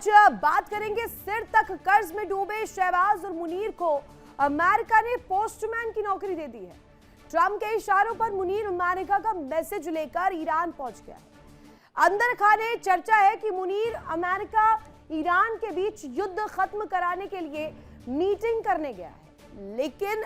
आज बात करेंगे सिर तक कर्ज में डूबे शहबाज और मुनीर को अमेरिका ने पोस्टमैन की नौकरी दे दी है। ट्रंप के इशारों पर मुनीर अमेरिका का मैसेज लेकर ईरान पहुंच गया है। अंदर खाने चर्चा है कि मुनीर अमेरिका ईरान के बीच युद्ध खत्म कराने के लिए मीटिंग करने गया है, लेकिन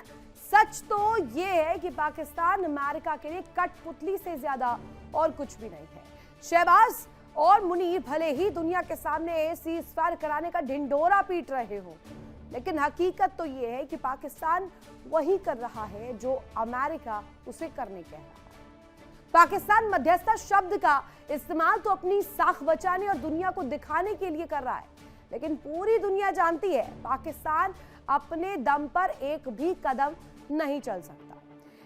सच तो ये है कि पाकिस्तान अमेरिका के लिए कठपुतली से ज्यादा और कुछ भी नहीं है। शहबाज और मुनीर भले ही दुनिया के सामने सीज़फायर कराने का ढिंढोरा पीट रहे हो, लेकिन हकीकत तो ये है कि पाकिस्तान वही कर रहा है जो अमेरिका उसे करने कह रहा है। पाकिस्तान मध्यस्थता शब्द का इस्तेमाल तो अपनी साख बचाने और दुनिया को दिखाने के लिए कर रहा है, लेकिन पूरी दुनिया जानती है पाकिस्तान अपने दम पर एक भी कदम नहीं चल सकता।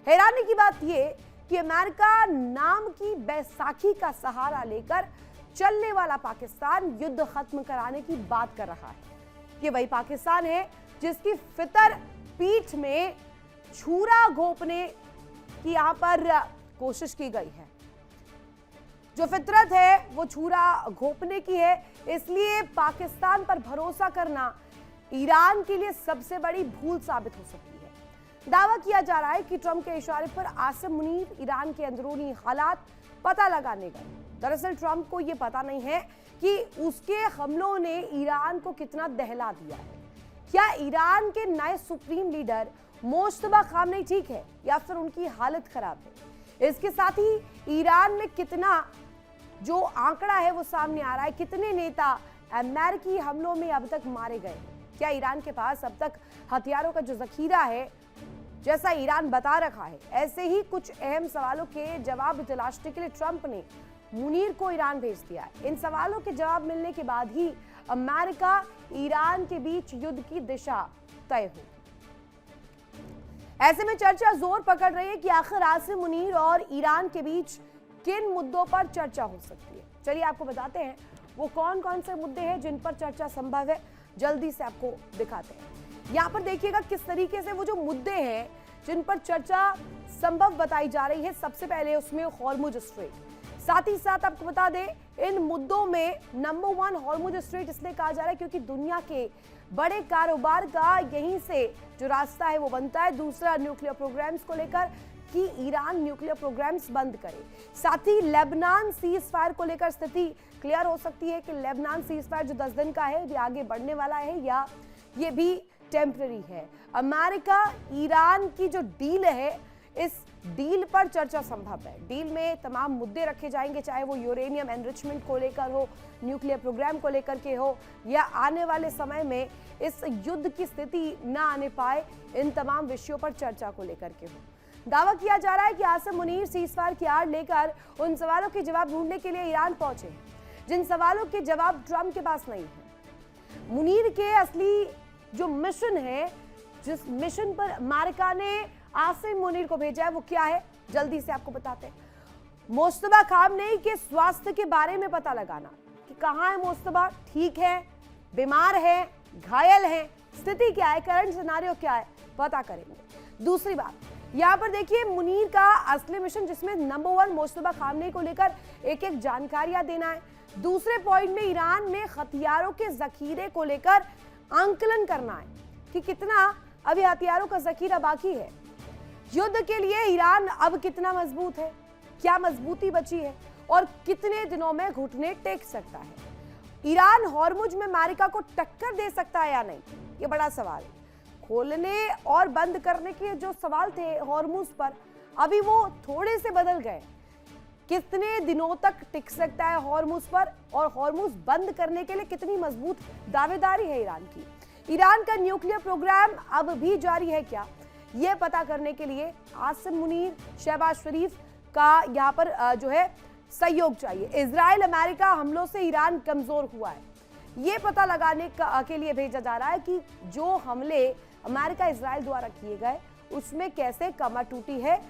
हैरानी की बात यह कि अमेरिका नाम की बैसाखी का सहारा लेकर चलने वाला पाकिस्तान युद्ध खत्म कराने की बात कर रहा है। ये वही पाकिस्तान है जिसकी फितर पीठ में छुरा घोंपने की यहां पर कोशिश की गई है। जो फितरत है वो छुरा घोंपने की है, इसलिए पाकिस्तान पर भरोसा करना ईरान के लिए सबसे बड़ी भूल साबित हो सकती है। दावा किया जा रहा है कि ट्रंप के इशारे पर आसिम मुनीर ईरान के अंदरूनी हालात पता लगाने गए। दरअसल ट्रंप को यह पता नहीं है कि उसके हमलों ने ईरान को कितना दहला दिया है। क्या ईरान के नए सुप्रीम लीडर मोज्तबा खामनेई ठीक है या फिर उनकी हालत खराब है? इसके साथ ही ईरान में कितना जो आंकड़ा है वो सामने आ रहा है, कितने नेता अमेरिकी हमलों में अब तक मारे गए। क्या ईरान के पास अब तक हथियारों का जो जखीरा है जैसा ईरान बता रखा है? ऐसे ही कुछ अहम सवालों के जवाब तलाशने के लिए ट्रंप ने मुनीर को ईरान भेज दिया है। इन सवालों के जवाब मिलने के बाद ही अमेरिका ईरान के बीच युद्ध की दिशा तय होगी। ऐसे में चर्चा जोर पकड़ रही है कि आखिर आसिम मुनीर और ईरान के बीच किन मुद्दों पर चर्चा हो सकती है। चलिए आपको बताते हैं वो कौन कौन से मुद्दे हैं जिन पर चर्चा संभव है, जल्दी से आपको दिखाते हैं। यहाँ पर देखिएगा किस तरीके से वो जो मुद्दे हैं जिन पर चर्चा संभव बताई जा रही है। सबसे पहले उसमें हॉर्मुज स्ट्रेट, साथ ही साथ आपको बता दें इन मुद्दों में नंबर 1 हॉर्मुज स्ट्रेट इसलिए कहा जा रहा है क्योंकि दुनिया के बड़े कारोबार का यहीं से जो रास्ता है वो बनता है। दूसरा, न्यूक्लियर प्रोग्राम्स को लेकर कि ईरान न्यूक्लियर प्रोग्राम्स बंद करे। साथ ही लेबनान सीज फायर को लेकर स्थिति क्लियर हो सकती है कि लेबनान सीज फायर जो 10 दिन का है ये आगे बढ़ने वाला है या ये भी टेम्पररी है। अमेरिका ईरान की जो डील है इस डील पर चर्चा संभव है। डील में तमाम मुद्दे रखे जाएंगे, चाहे वो यूरेनियम एनरिचमेंट को लेकर हो, न्यूक्लियर प्रोग्राम को लेकर के हो या आने वाले समय में इस युद्ध की स्थिति ना आने पाए, इन तमाम विषयों पर चर्चा को लेकर के हो। दावा किया जा रहा है कि आसिम मुनीर सीज़फायर की आड़ लेकर उन सवालों के जवाब ढूंढने के लिए ईरान पहुंचे जिन सवालों के जवाब ट्रंप के पास नहीं है। मुनीर के असली जो मिशन है, जिस मिशन पर अमेरिका ने आसिम मुनीर को भेजा है वो क्या है, जल्दी से आपको बताते हैं। मोज्तबा खामनेई के स्वास्थ्य के बारे में पता लगाना कि कहां है मोज्तबा, ठीक है, बीमार है, घायल है, स्थिति क्या है, करंट सिनेरियो क्या है, पता करेंगे। दूसरी बात, यहां पर देखिए मुनीर का असली मिशन जिसमें नंबर 1 मोज्तबा खामनेई को लेकर एक एक जानकारियां देना है। दूसरे पॉइंट में ईरान में हथियारों के जखीरे को लेकर आंकलन करना है कि कितना अभी हथियारों का जखीरा बाकी है। युद्ध के लिए ईरान अब कितना मजबूत है, क्या मजबूती बची है और कितने दिनों में घुटने टेक सकता है। ईरान हॉर्मुज में अमेरिका को टक्कर दे सकता है या नहीं, ये बड़ा सवाल है। खोलने और बंद करने के जो सवाल थे हॉर्मुज पर, अभी वो थोड़े से बदल गए। कितने दिनों तक टिक सकता है हॉर्मुज पर और हॉर्मुज बंद करने के लिए कितनी मजबूत दावेदारी है ईरान की। ईरान का न्यूक्लियर प्रोग्राम अब भी जारी है क्या, यह पता करने के लिए आसिम मुनीर, शहबाज शरीफ का यहाँ पर जो है सहयोग चाहिए। इजराइल अमेरिका हमलों से ईरान कमजोर हुआ है, ये पता लगाने के लिए भेजा जा रहा है कि जो हमले अमेरिका इजराइल द्वारा किए गए उसमें कैसे कमर टूटी है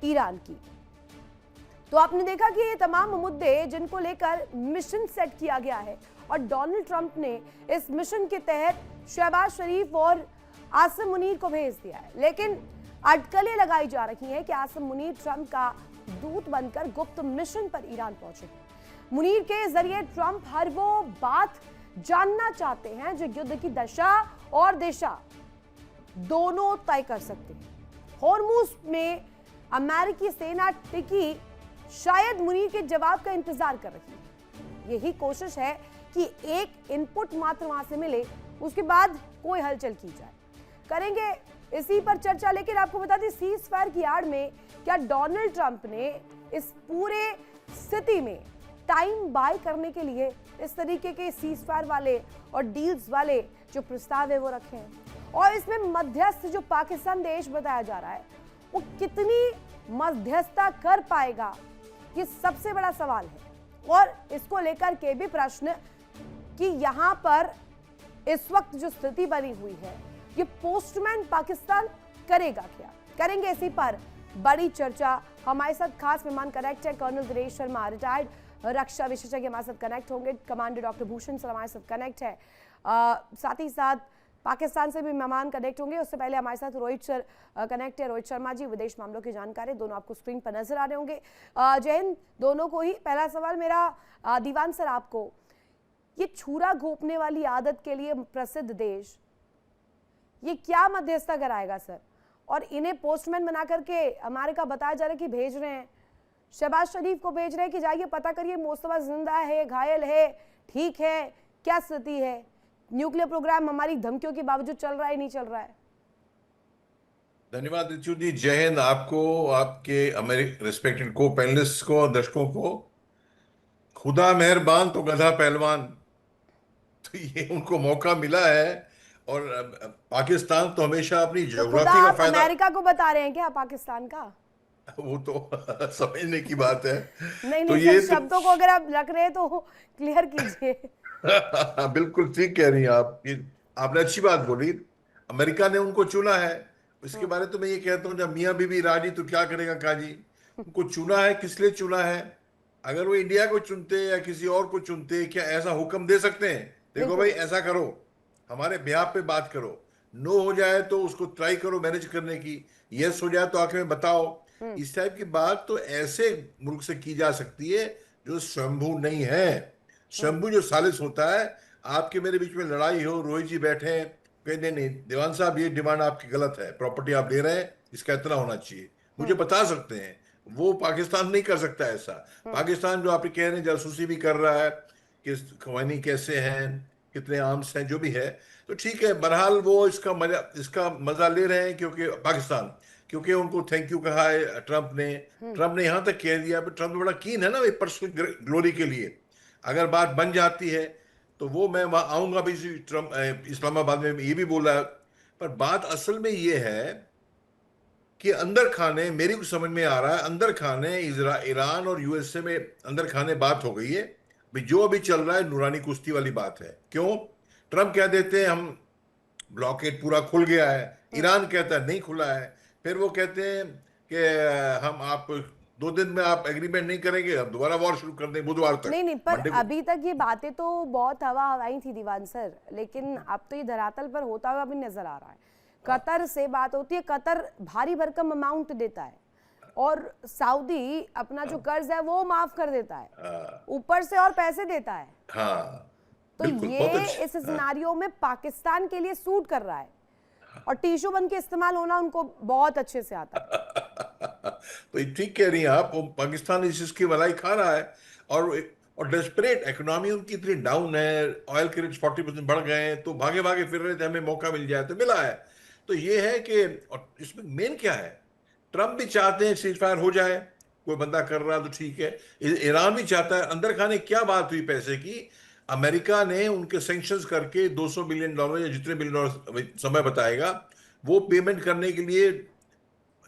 ईरान की। तो आपने देखा कि ये तमाम मुद्दे जिनको लेकर मिशन सेट किया गया है और डोनाल्ड ट्रंप ने इस मिशन के तहत शहबाज शरीफ और आसिम मुनीर को भेज दिया है, लेकिन अटकलें लगाई जा रही हैं कि आसिम मुनीर ट्रंप का दूत बनकर गुप्त मिशन पर ईरान पहुंचे। मुनीर के जरिए ट्रंप हर वो बात जानना चाहते हैं जो युद्ध की दशा और दिशा दोनों तय कर सकते हैं। हॉर्मुज में अमेरिकी सेना टिकी शायद मुनीर के जवाब का इंतजार कर रही है। यही कोशिश है कि एक इनपुट मात्र वहां से मिले, उसके बाद कोई हलचल की जाए। करेंगे इसी पर चर्चा, लेकिन आपको बता दें सीज फायर की आड़ में क्या डोनाल्ड ट्रंप ने इस पूरे स्थिति में टाइम बाय करने के लिए इस तरीके के सीज फायर वाले और डील्स वाले जो प्रस्ताव है वो रखे हैं, और इसमें मध्यस्थ जो पाकिस्तान देश बताया जा रहा है वो कितनी मध्यस्थता कर पाएगा, ये सबसे बड़ा सवाल है। और इसको लेकर के भी प्रश्न कि यहां पर इस वक्त जो स्थिति बनी हुई है ये पोस्टमैन पाकिस्तान करेगा क्या। करेंगे इसी पर बड़ी चर्चा। हमारे साथ खास मेहमान कनेक्ट है कर्नल दिनेश शर्मा, रिटायर्ड रक्षा विशेषज्ञ हमारे साथ कनेक्ट होंगे। कमांडर डॉक्टर भूषण सर हमारे साथ कनेक्ट है, साथ ही साथ पाकिस्तान से भी मेहमान कनेक्ट होंगे। उससे पहले हमारे साथ रोहित सर कनेक्ट है, रोहित शर्मा जी विदेश मामलों के जानकार है, दोनों आपको स्क्रीन पर नजर आ रहे होंगे। जय हिंद दोनों को ही। पहला सवाल मेरा दीवान सर आपको, ये छुरा घोंपने वाली आदत के लिए प्रसिद्ध देश ये क्या मध्यस्थता कराएगा सर, और इन्हें पोस्टमैन बना करके अमेरिका बताया जा रहा है कि भेज रहे हैं, शहबाज शरीफ को भेज रहे हैं कि जाइए पता करिए मुस्तफा जिंदा है, घायल है, ठीक है, क्या स्थिति है, न्यूक्लियर प्रोग्राम हमारी धमकियों के बावजूद चल रहा है नहीं चल रहा है। धन्यवाद रितु जी, जय हिंद आपको, आपके अमेरिक रिस्पेक्टेड को पैनलिस्ट को और दर्शकों को। खुदा मेहरबान तो गधा पहलवान, तो ये उनको मौका मिला है। और पाकिस्तान तो हमेशा अपनी तो ज्योग्राफी का फायदा, अमेरिका को बता रहे हैं क्या पाकिस्तान का? वो तो समझने की बात है। नहीं तो नहीं ये सर, शब्दों को अगर आप रख रहे हैं तो क्लियर कीजिए। बिल्कुल ठीक कह रही हैं आप, ये आपने अच्छी बात बोली। अमेरिका ने उनको चुना है, इसके बारे तो मैं ये कहता हूँ जब मियाँ बीबी राजी तो क्या करेगा काजी। उनको चुना है, किस लिए चुना है? अगर वो इंडिया को चुनते या किसी और को चुनते, क्या ऐसा हुक्म दे सकते हैं देखो भाई ऐसा करो, हमारे ब्याह पे बात करो, नो हो जाए तो उसको ट्राई करो मैनेज करने की, यस हो जाए तो आखिर में बताओ। इस टाइप की बात तो ऐसे मुल्क से की जा सकती है जो स्वयंभू नहीं है। शंभू जो सालिस होता है, आपके मेरे बीच में लड़ाई हो, रोहित जी बैठे हैं कहते नहीं दीवान साहब ये डिमांड आपकी गलत है, प्रॉपर्टी आप ले रहे हैं, इसका इतना होना चाहिए, मुझे बता सकते हैं। वो पाकिस्तान नहीं कर सकता ऐसा। पाकिस्तान जो आप कह रहे हैं जासूसी भी कर रहा है कि खवानी कैसे हैं, कितने आर्म्स हैं, जो भी है, तो ठीक है। बहरहाल वो इसका मजा ले रहे हैं क्योंकि पाकिस्तान, क्योंकि उनको थैंक यू कहा है ट्रंप ने यहां तक कह दिया। ट्रंप बड़ा कीन है ना पर्सनल ग्लोरी के लिए। अगर बात बन जाती है तो वो मैं वहां आऊंगा भी। ट्रंप इस्लामाबाद में ये भी बोला, पर बात असल में ये है कि अंदर खाने, मेरी को समझ में आ रहा है, अंदर खाने ईरान और यूएसए में अंदर खाने बात हो गई है। जो अभी चल रहा है नूरानी कुश्ती वाली बात है। क्यों? ट्रंप कह देते हैं हम ब्लॉकेट पूरा खुल गया है, ईरान कहता है नहीं खुला है, फिर वो कहते हैं कि हम आप 2 दिन में आप एग्रीमेंट नहीं करेंगे, अब दोबारा वॉर शुरू कर देंगे बुधवार तक। नहीं पर अभी तक ये बातें तो बहुत हवा हवाई थी दीवान सर, लेकिन अब तो ये धरातल पर होता हुआ भी नजर आ रहा है। कतर से बात होती है, कतर भारी भरकम अमाउंट देता है और सऊदी अपना जो कर्ज है वो माफ कर देता है, ऊपर से और पैसे देता है। हाँ, तो ये इस सिनेरियो में पाकिस्तान के लिए सूट कर रहा है, और टिश्यू बन के इस्तेमाल होना उनको बहुत अच्छे से आता है। तो ठीक कह रही हैं आप, वो पाकिस्तान इस चीज की भलाई खा रहा है। और डेस्परेट इकोनॉमी उनकी इतनी डाउन है, ऑयल के रेट 40% बढ़ गए हैं, तो भागे भागे फिर रहे थे हमें मौका मिल जाए, तो मिला है। तो ये है कि, और इसमें मेन क्या है, ट्रंप भी चाहते हैं सीज फायर हो जाए, कोई बंदा कर रहा तो ठीक है, ईरान भी चाहता है। अंदर खाने क्या बात हुई पैसे की, अमेरिका ने उनके सैंक्शंस करके $200 बिलियन या जितने बिलियन समय बताएगा वो पेमेंट करने के लिए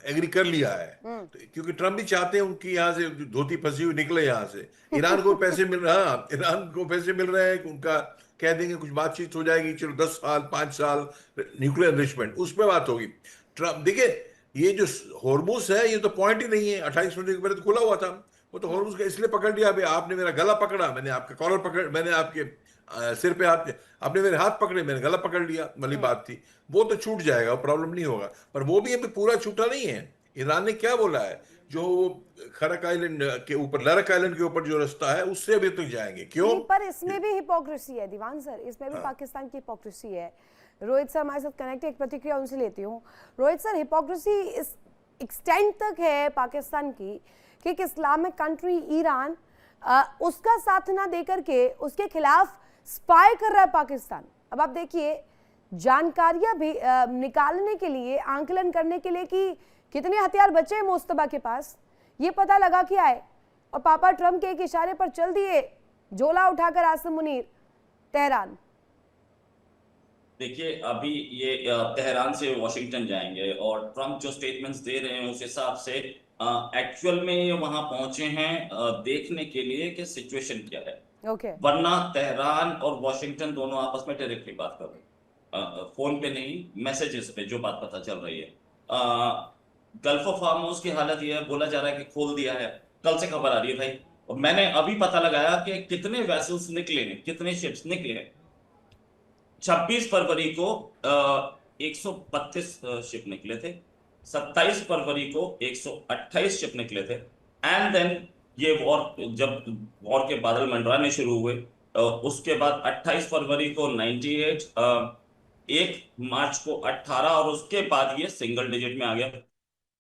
एग्री कर लिया है। तो क्योंकि ट्रंप भी चाहते हैं उनकी यहाँ से धोती फंसी हुई निकले यहाँ से। ईरान को पैसे मिल रहे हैं, हाँ ईरान को पैसे मिल रहे हैं, उनका कह देंगे कुछ बातचीत हो जाएगी, चलो 10 साल 5 साल न्यूक्लियर एनरिचमेंट उस पर बात होगी। ट्रंप देखिए, ये जो हॉर्मुज है ये तो पॉइंट ही नहीं है। 28 फरवरी के पहले तो खुला हुआ था, वो तो हॉर्मुज का इसलिए पकड़ लिया, भाई आपने मेरा गला पकड़ा, मैंने आपका कॉलर पकड़, मैंने आपके सिर पे हाथ, आपने मेरे हाथ पकड़े, मैंने गला पकड़ लिया वाली बात थी। वो तो छूट जाएगा, प्रॉब्लम नहीं होगा। पर वो भी अभी पूरा छूटा नहीं है। ईरान ने क्या बोला है जो खरक आइलैंड के ऊपर, लरक आइलैंड के ऊपर जो रास्ता है उससे अभी तक जाएंगे। क्यों? नहीं, पर इसमें भी हिपोक्रेसी है दीवान सर, इसमें भी हाँ। पाकिस्तान की हिपोक्रेसी है। रोहित सर हमारे साथ कनेक्ट है, एक प्रतिक्रिया उनसे लेती हूँ। रोहित सर, हिपोक्रेसी इस एक्सटेंट तक है पाकिस्तान की कि एक इस्लामिक कंट्री ईरान उसका साथ ना देकर के उसके खिलाफ स्पाई कर रहा है पाकिस्तान। अब आप देखिए, जानकारियां भी निकालने के लिए, आंकलन करने के लिए कि कितने हथियार बचे हैं मुस्तबा के पास, ये पता लगा के आए और पापा ट्रम्प के एक इशारे पर चल दिए झोला उठाकर आसिम मुनीर तेहरान। देखिए, अभी ये तेहरान से वॉशिंगटन जाएंगे और ट्रम्प जो स्टेटमेंट्स दे रहे हैं उस हिसाब से एक्चुअल में ये वहां पहुंचे हैं देखने के लिए कि सिचुएशन क्या है। ओके। वरना तेहरान और वॉशिंगटन दोनों आपस में डायरेक्टली बात कर रहे हैं, फोन पे नहीं, मैसेजेस पे जो बात पता चल रही है। गल्फ ऑफ हार्मोज की हालत ये है, बोला जा रहा है कि खोल दिया है, कल से खबर आ रही है भाई। और मैंने अभी पता लगाया कि कितने वेसल्स निकले हैं, कितने शिप्स निकले हैं। 26 फरवरी को 132 शिप निकले थे, 27 फरवरी को 128 शिप निकले थे, एंड देन ये जब वॉर के बादल मंडराने शुरू हुए, उसके बाद 28 फरवरी को 98, 1 मार्च को 18, और उसके बाद ये सिंगल डिजिट में आ गया।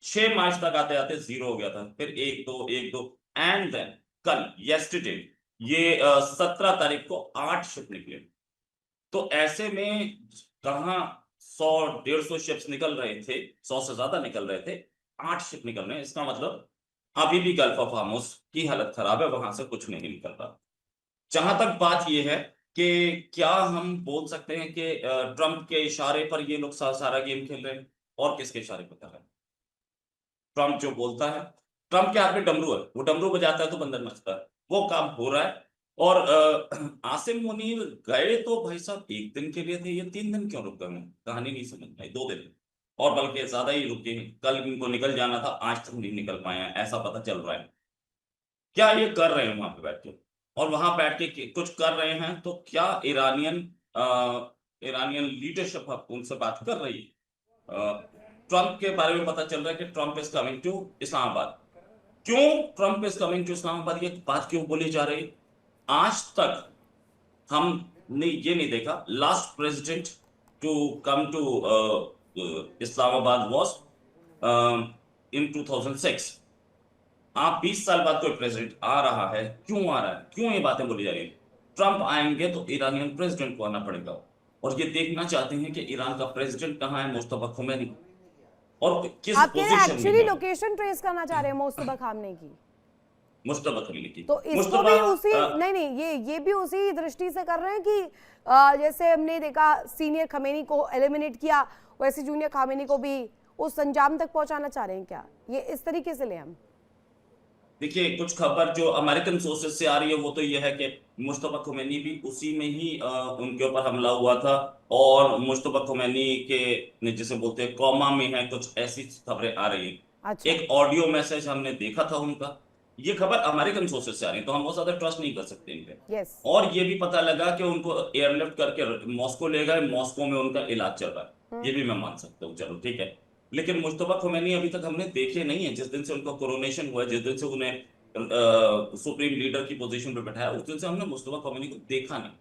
6 मार्च तक आते आते 0 हो गया था, फिर 1 2 एंड देन कल येस्टरडे ये 17 तारीख को 8 शिप निकले। तो ऐसे में कहां 100-150 शिप्स निकल रहे थे, 100 से ज्यादा निकल रहे थे, 8 शिप निकल रहे हैं। इसका मतलब अभी भी गल्फ ऑफ हार्मोज की हालत खराब है, वहां से कुछ नहीं निकल रहा। जहां तक बात यह है कि क्या हम बोल सकते हैं कि ट्रंप के इशारे पर ये लोग सारा गेम खेल रहे हैं, और किसके इशारे पर कर रहे हैं? ट्रंप जो बोलता है, ट्रंप के हाथ में डमरू है, वो डमरू बजाता है तो बंदर नचता है, वो काम हो रहा है। और आसिम मुनीर गए तो भाई साहब 1 दिन के लिए थे, ये 3 दिन क्यों रुक गए? कहानी नहीं समझ में आई। 2 दिन और बल्कि ज्यादा ही रुके हैं। कल इनको निकल जाना था, आज तक नहीं निकल पाए हैं, ऐसा पता चल रहा है। क्या ये कर रहे हैं वहां पे बैठ के? और वहां बैठ के कुछ कर रहे हैं तो क्या ईरानियन लीडरशिप उनसे बात कर रही है? ट्रंप के बारे में पता चल रहा है कि Trump is coming to Islamabad. क्यों Trump is coming to Islamabad, ये बात क्यों बोली जा रही? आज तक हमने ये नहीं देखा। Last president to come to Islamabad was in 2006। आप 20 साल बाद कोई प्रेसिडेंट आ रहा है, क्यों आ रहा है, क्यों ये बातें बोली जा रही है? ट्रंप आएंगे तो ईरानियन प्रेसिडेंट को आना पड़ेगा, और ये देखना चाहते हैं कि ईरान का प्रेसिडेंट कहां है, मुस्तफा खुमैनी, और किस आप पोजीशन एक्चुअली में है लोकेशन ट्रेस करना चाह रहे हैं मुस्तफा खामने की, मुस्तफा खुमैनी की। तो इसको भी उसी नहीं ये भी उसी दृष्टि से कर रहे हैं कि जैसे हमने देखा सीनियर खमेनी को एलिमिनेट किया, वैसे जूनियर खामेनी को भी उस अंजाम तक पहुंचाना चाह रहे हैं क्या? ये इस तरीके से ले हम? देखिए, कुछ खबर जो अमेरिकन सोर्सेज से आ रही है वो तो ये है कि मुस्तफा खुमैनी भी उसी में ही उनके ऊपर हमला हुआ था, और मुस्तफा खुमैनी के जिसे बोलते हैं कौमा में है, कुछ ऐसी खबरें आ रही हैं। अच्छा। एक ऑडियो मैसेज हमने देखा था उनका। ये खबर अमेरिकन सोर्सेज से आ रही है, तो हम बहुत ज्यादा ट्रस्ट नहीं कर सकते इन पे। यस। और ये भी पता लगा कि उनको एयरलिफ्ट करके मॉस्को ले गए, मॉस्को में उनका इलाज चल रहा है, ये भी मैं मान सकता हूँ, चलो ठीक है। लेकिन मुस्तफा खुमैनी अभी तक हमने देखे नहीं है। जिस दिन से उनका कोरोनेशन हुआ, जिस दिन से उन्हें सुप्रीम लीडर की पोजीशन पे बैठाया, उस दिन से हमने मुस्तफा खुमैनी को देखा नहीं।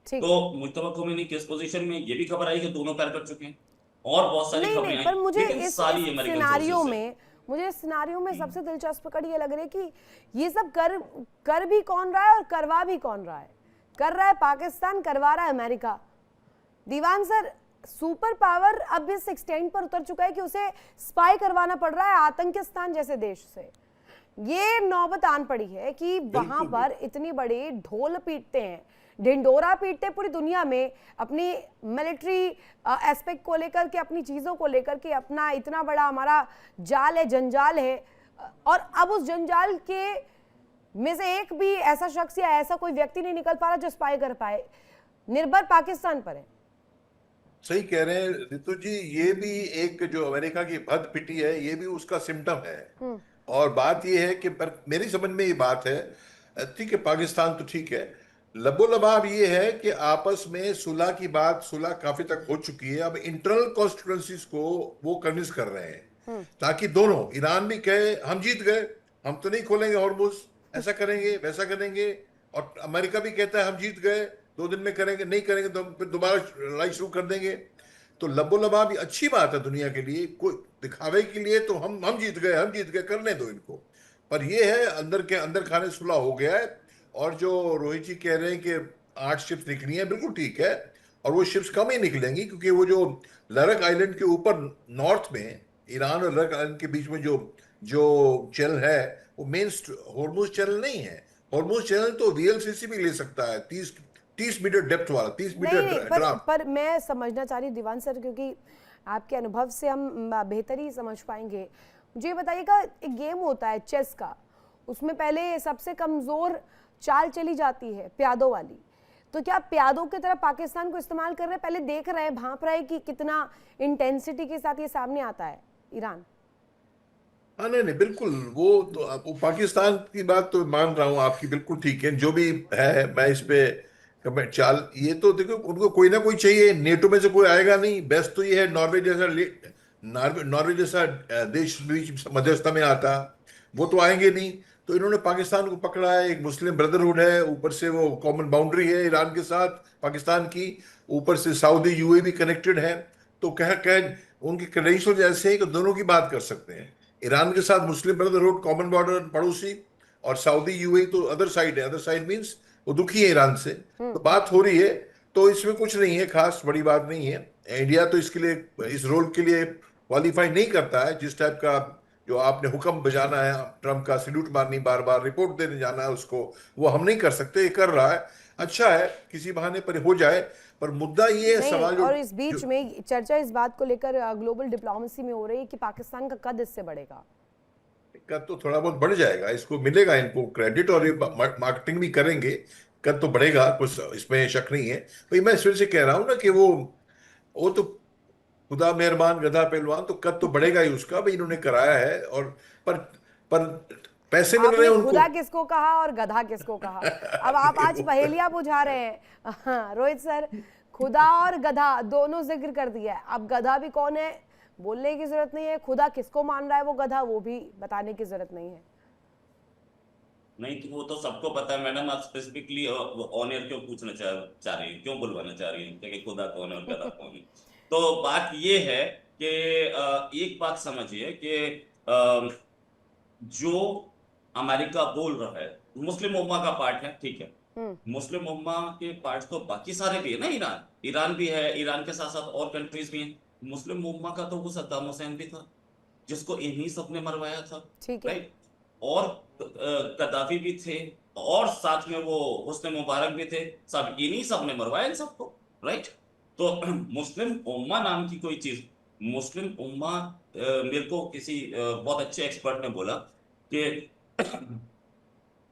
ठीक। तो मुस्तफा खुमैनी किस पोजीशन में, ये भी खबर आई कि दोनों पैर कर चुके हैं, और बहुत सारी नहीं खबरें नहीं, आई, पर मुझे लेकिन इस सारी अमेरिकन सिनारियो सोर्सेज में मुझे इस सिनारियो में सबसे दिलचस्प कड़ी ये लग रही है कि ये सब कर भी कौन रहा है और करवा भी कौन रहा है? कर रहा है पाकिस्तान, करवा रहा है अमेरिका। दीवान सर, सुपर पावर अब इस एक्सटेंट पर उतर चुका है कि उसे स्पाई करवाना पड़ रहा है आतंकिस्तान जैसे देश से। ये नौबत आन पड़ी है कि वहां पर इतनी बड़ी ढोल पीटते हैं, ढिंडोरा पीटते पूरी दुनिया में अपनी मिलिट्री एस्पेक्ट को लेकर के, अपनी चीज़ों को लेकर के। अपना इतना बड़ा हमारा जाल है, जंजाल है, और अब उस जंजाल के में से एक भी ऐसा शख्स या ऐसा कोई व्यक्ति नहीं निकल पा रहा जो स्पाई कर पाए। निर्भर पाकिस्तान पर है। सही कह रहे हैं रितु जी, ये भी एक जो अमेरिका की भद पिटी है, ये भी उसका सिम्टम है। और बात ये है कि मेरी समझ में ये बात है, ठीक है पाकिस्तान तो ठीक है, लबोलबाब ये है कि आपस में सुलह की बात, सुलह काफी तक हो चुकी है, अब इंटरनल कॉन्स्टिट्यूएंसीज को वो कन्विंस कर रहे हैं ताकि दोनों, ईरान भी कहे हम जीत गए, हम तो नहीं खोलेंगे हॉर्मुज, ऐसा करेंगे वैसा करेंगे, और अमेरिका भी कहता है हम जीत गए, 2 दिन में करेंगे, नहीं करेंगे तो हम फिर दोबारा लड़ाई शुरू कर देंगे। तो लबो लबाब भी अच्छी बात है दुनिया के लिए, कोई दिखावे के लिए तो हम जीत गए करने दो इनको। पर ये है अंदर के अंदर खाने सुलह हो गया है। और जो रोहित जी कह रहे हैं कि 8 शिप्स निकली हैं, बिल्कुल ठीक है, और वो शिप्स कम ही निकलेंगी, क्योंकि वो जो लरक आइलैंड के ऊपर नॉर्थ में, ईरान और लरक आइलैंड के बीच में जो चैनल है वो मेन हॉर्मुज चैनल नहीं है। हॉर्मुज चैनल तो वीएलसीसी भी ले सकता है, 30 मीटर डेप्थ वाला, 30 मीटर नहीं, ड्राफ्ट। पर मैं समझना चाह रही हूँ दीवान सर, क्योंकि आपके अनुभव से हम बेहतर ही समझ पाएंगे। मुझे ये बताइएगा, एक गेम होता है चेस का, उसमें पहले सबसे कमजोर चाल चली जाती है प्यादों वाली, तो क्या प्यादों की तरह पाकिस्तान को इस्तेमाल कर रहे हैं? पहले देख रहे हैं, भांप रहे हैं कि कितना इंटेंसिटी के साथ ये सामने आता है ईरान। हाँ, नहीं बिल्कुल, वो पाकिस्तान की बात तो मान रहा हूँ आपकी, बिल्कुल ठीक है, जो भी है मैं इस पे कमेंट चाल, ये तो देखो उनको कोई ना कोई चाहिए, नेटो में से कोई आएगा नहीं। बेस्ट तो ये है नॉर्वे जैसा देश बीच मध्यस्थता में आता, वो तो आएंगे नहीं। तो इन्होंने पाकिस्तान को पकड़ा है, एक मुस्लिम ब्रदरहुड है, ऊपर से वो कॉमन बाउंड्री है ईरान के साथ पाकिस्तान की, ऊपर से सऊदी यूएई भी कनेक्टेड है। तो कह उनकी क्रेडेंशियल ऐसे है कि दोनों की बात कर सकते हैं। ईरान के साथ मुस्लिम ब्रदरहुड, कॉमन बॉर्डर पड़ोसी, और सऊदी यूएई तो अदर साइड है। अदर साइड मींस वो दुखी है ईरान से, तो बात हो रही है। तो इसमें कुछ नहीं है, खास बड़ी बात नहीं है। इंडिया तो इसके लिए, इस रोल के लिए क्वालिफाई नहीं करता है। जिस टाइप का जो आपने हुक्म बजाना है, ट्रम्प का सल्यूट मारनी, बार बार रिपोर्ट देने जाना है उसको, वो हम नहीं कर सकते। ये कर रहा है, अच्छा है, किसी बहाने पर हो जाए। पर मुद्दा ये है सवाल और इस बीच में चर्चा इस बात को लेकर ग्लोबल डिप्लोमेसी में हो रही है कि पाकिस्तान का कद इससे बढ़ेगा। कद तो थोड़ा बहुत बढ़ जाएगा, इसको मिलेगा इनको क्रेडिट, और ये मार्केटिंग भी करेंगे, कद तो बढ़ेगा, कुछ इसमें शक नहीं है। भाई मैं फिर से कह रहा हूँ ना कि वो तो खुदा मेहरबान गधा पहलवान, तो कद तो बढ़ेगा ही उसका। भाई इन्होंने कराया है, और पर पैसे मिल रहे हैं उनको। खुदा किसको कहा और गधा किसको कहा? अब आप आज पहेलियां बुझा रहे हैं। हाँ, रोहित सर, खुदा और गधा दोनों जिक्र कर दिया है। अब गधा भी कौन है बोलने की जरूरत नहीं है, खुदा किसको मान रहा है वो गधा, वो भी बताने की जरूरत नहीं है। नहीं तो वो तो सबको पता है मैडम, आप स्पेसिफिकली ऑन एयर क्यों पूछना चाह रही है, क्यों बुलवाना चाह रही है कि खुदा कौन है और गधा कौन है? तो बात ये है कि एक बात समझिए कि जो अमेरिका बोल रहा है मुस्लिम उम्मा का पार्ट है, ठीक है, मुस्लिम उम्मा के पार्ट तो बाकी सारे भी है ना, ईरान भी है, ईरान के साथ साथ और कंट्रीज भी हैं। मुस्लिम उम्मा का तो वो सद्दाम हुसैन भी था, जिसको इन्हीं सब ने मरवाया था, ठीक है, राइट, और कदाफी भी थे, और साथ में वो हुस्ने मुबारक भी थे, सब इन्हीं सब ने मरवाया इन सबको, राइट। तो मुस्लिम उम्मा नाम की कोई चीज, मुस्लिम उम्मा, मेरे को किसी बहुत अच्छे एक्सपर्ट ने बोला कि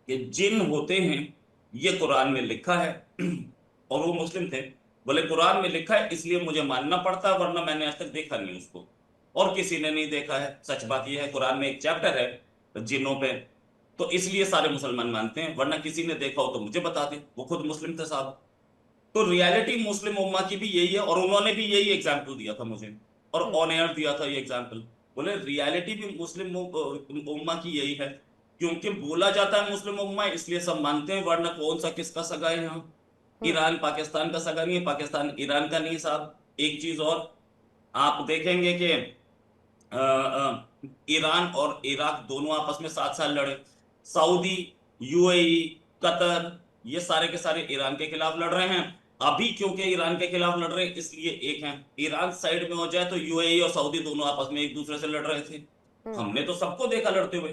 जिन होते हैं ये कुरान में लिखा है, और वो मुस्लिम थे, बोले कुरान में लिखा है इसलिए मुझे मानना पड़ता है, वरना मैंने आज तक देखा नहीं उसको, और किसी ने नहीं देखा है। सच बात यह है, कुरान में एक चैप्टर है जिन्नों पे, तो इसलिए सारे मुसलमान मानते हैं, वरना किसी ने देखा हो तो मुझे बता दे, वो खुद मुस्लिम थे साहब। तो रियलिटी मुस्लिम उम्मा की भी यही है, और उन्होंने भी यही एग्जाम्पल दिया था मुझे, और ऑन एयर दिया था ये एग्जाम्पल। बोले रियलिटी भी मुस्लिम उम्मा की यही है, क्योंकि बोला जाता है मुस्लिम उम्मा इसलिए सब मानते हैं, वरना कौन सा किसका सगा है यहाँ? ईरान पाकिस्तान का सगा नहीं है, पाकिस्तान ईरान का नहीं साहब। एक चीज और आप देखेंगे कि ईरान और इराक दोनों आपस में 7 साल लड़े, सऊदी, यूएई, कतर, ये सारे के सारे ईरान के खिलाफ लड़ रहे हैं। अभी क्योंकि ईरान के खिलाफ लड़ रहे हैं इसलिए एक हैं, ईरान साइड में हो जाए तो यूएई और सऊदी दोनों आपस में एक दूसरे से लड़ रहे थे। हमने तो सबको देखा लड़ते हुए,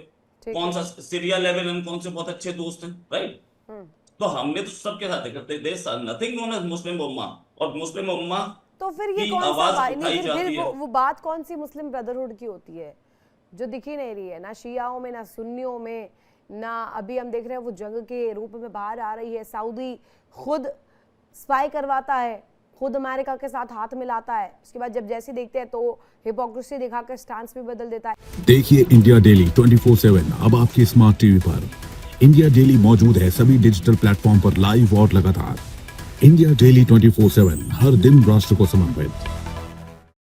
कौन सा सीरिया, लेबनान, कौन से बहुत अच्छे दोस्त हैं, राइट। तो हमने तो सबके साथ करते, देयर नथिंग नोन एज मुस्लिम उम्मा, और मुस्लिम उम्मा तो फिर ये कौन सा फिर वो बात कौन सी मुस्लिम ब्रदरहुड की होती है जो दिखी नहीं रही है, ना शियाओं में, ना सुन्नियों में, ना अभी हम देख रहे हैं वो जंग के रूप में बाहर आ रही है। सऊदी खुद स्पाई करवाता है, खुद अमेरिका के साथ हाथ मिलाता है, उसके बाद जब जैसे देखते हैं तो हिपोक्रेसी दिखाकर स्टांस भी बदल देता है। देखिए इंडिया डेली 24/7 अब आपके स्मार्ट टीवी पर। इंडिया डेली मौजूद है सभी डिजिटल प्लेटफॉर्म पर लाइव और लगातार। इंडिया डेली 24/7 हर दिन राष्ट्र को समर्पित।